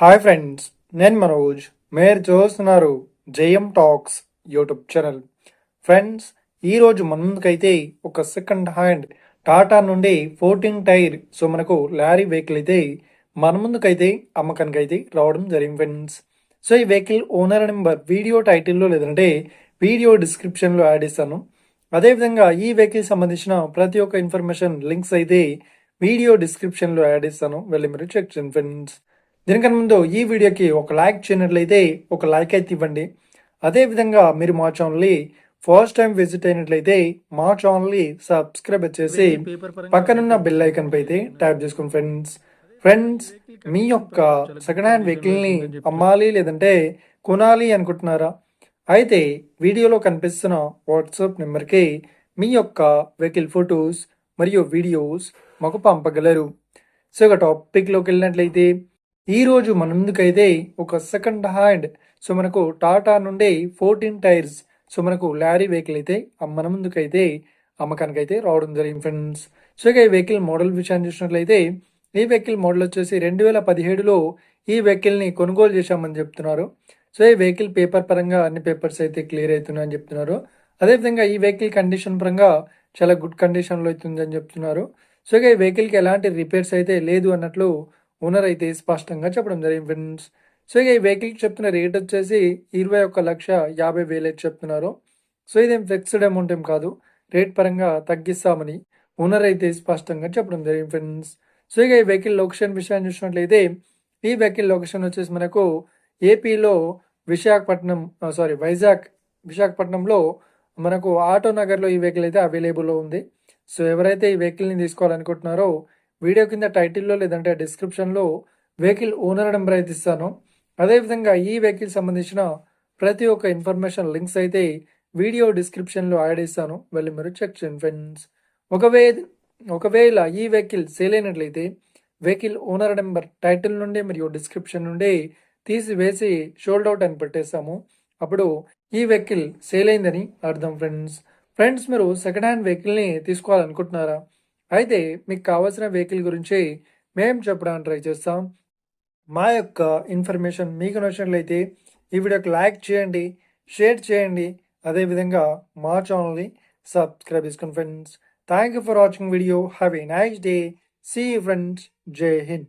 Hi friends, నేను మనోజ్. మీరు చూస్తున్నారు JM talks YouTube channel. Friends, ఈరోజు మన ముందుకైతే ఒక సెకండ్ హ్యాండ్ టాటా నుండి 14 టైర్ మనకు లారీ వెహికల్ అయితే మన ముందుకైతే అమ్మకానికి అయితే రావడం జరిగింది ఫ్రెండ్స్. సో ఈ వెహికల్ ఓనర్ నెంబర్ వీడియో టైటిల్లో లేదంటే వీడియో డిస్క్రిప్షన్లో యాడ్ ఇస్తాను. అదేవిధంగా ఈ వెహికల్ సంబంధించిన ప్రతి ఒక్క ఇన్ఫర్మేషన్ లింక్స్ అయితే వీడియో డిస్క్రిప్షన్లో యాడ్ ఇస్తాను, వెళ్ళి మీరు చెక్ చేయండి ఫ్రెండ్స్. దీనికన్నా ముందు ఈ వీడియోకి ఒక లైక్ చేయనట్లయితే ఒక లైక్ అయితే ఇవ్వండి. అదేవిధంగా మీరు మా ఛానల్ని ఫస్ట్ టైం విజిట్ అయినట్లయితే మా ఛానల్ని సబ్స్క్రైబ్ చేసి పక్కనున్న బెల్ ఐకన్ పై అయితే ట్యాప్ చేసుకోండి ఫ్రెండ్స్. ఫ్రెండ్స్, మీ యొక్క సెకండ్ హ్యాండ్ వెహికల్ని అమ్మాలి లేదంటే కొనాలి అనుకుంటున్నారా? అయితే వీడియోలో కనిపిస్తున్న వాట్సాప్ నెంబర్కి మీ యొక్క వెహికల్ ఫొటోస్ మరియు వీడియోస్ మాకు పంపగలరు. సో ఇక టాపిక్లోకి వెళ్ళినట్లయితే ఈరోజు మన ముందుకైతే ఒక సెకండ్ హ్యాండ్ మనకు టాటా నుండి 14 టైర్స్ మనకు లారీ వెహికల్ అయితే మన ముందుకైతే అమ్మకానికి అయితే రావడం జరిగింది ఫ్రెండ్స్. సో ఇక ఈ వెహికల్ మోడల్ విషయాన్ని చూసినట్లయితే ఈ వెహికల్ మోడల్ వచ్చేసి 2017లో ఈ వెహికల్ని కొనుగోలు చేశామని చెప్తున్నారు. సో ఈ వెహికల్ పేపర్ పరంగా అన్ని పేపర్స్ అయితే క్లియర్ అవుతున్నాయని చెప్తున్నారు. అదేవిధంగా ఈ వెహికల్ కండిషన్ పరంగా చాలా గుడ్ కండిషన్లో అవుతుందని చెప్తున్నారు. సో ఇక ఈ వెహికల్కి ఎలాంటి రిపేర్స్ అయితే లేదు అన్నట్లు ఓనర్ అయితే స్పష్టంగా చెప్పడం జరిగింది ఫ్రెండ్స్. సో ఇక ఈ వెహికల్కి చెప్తున్న రేట్ వచ్చేసి 21,50,000 అయితే చెప్తున్నారు. సో ఇదేం ఫిక్స్డ్ అమౌంట్ ఏం కాదు, రేట్ పరంగా తగ్గిస్తామని ఓనర్ అయితే స్పష్టంగా చెప్పడం జరిగింది ఫ్రెండ్స్. సో ఇక ఈ వెహికల్ లొకేషన్ విషయాన్ని చూసినట్లయితే ఈ వెహికల్ లొకేషన్ వచ్చేసి మనకు ఏపీలో విశాఖపట్నంలో మనకు ఆటో నగర్లో ఈ వెహికల్ అయితే అవైలబుల్లో ఉంది. సో ఎవరైతే ఈ వెహికల్ని తీసుకోవాలనుకుంటున్నారో వీడియో కింద టైటిల్లో లేదంటే డిస్క్రిప్షన్లో వెహికల్ ఓనర్ నెంబర్ అయితే ఇస్తాను. అదేవిధంగా ఈ వెహికల్ సంబంధించిన ప్రతి ఒక్క ఇన్ఫర్మేషన్ లింక్స్ అయితే వీడియో డిస్క్రిప్షన్లో యాడ్ ఇస్తాను, వెళ్ళి మీరు చెక్ చేయండి ఫ్రెండ్స్. ఒకవేళ ఈ వెహికల్ సేల్ అయినట్లయితే వెహికల్ ఓనర్ నెంబర్ టైటిల్ నుండి మరియు డిస్క్రిప్షన్ నుండి తీసివేసి షోల్డ్ అవుట్ అని పెట్టేస్తాము. అప్పుడు ఈ వెహికల్ సేల్ అయిందని అర్థం ఫ్రెండ్స్. మీరు సెకండ్ హ్యాండ్ వెహికల్ని తీసుకోవాలనుకుంటున్నారా? అయితే మీకు కావాల్సిన వెహికల్ గురించి మేము చెప్పడానికి ట్రై చేస్తాం. మా యొక్క ఇన్ఫర్మేషన్ మీకు నచ్చినట్లయితే ఈ వీడియోకి లైక్ చేయండి, షేర్ చేయండి, అదేవిధంగా మా ఛానల్ని సబ్స్క్రైబ్ చేసుకోండి friends. Thank you for watching video. Have a nice day. See you friends. జై హింద్.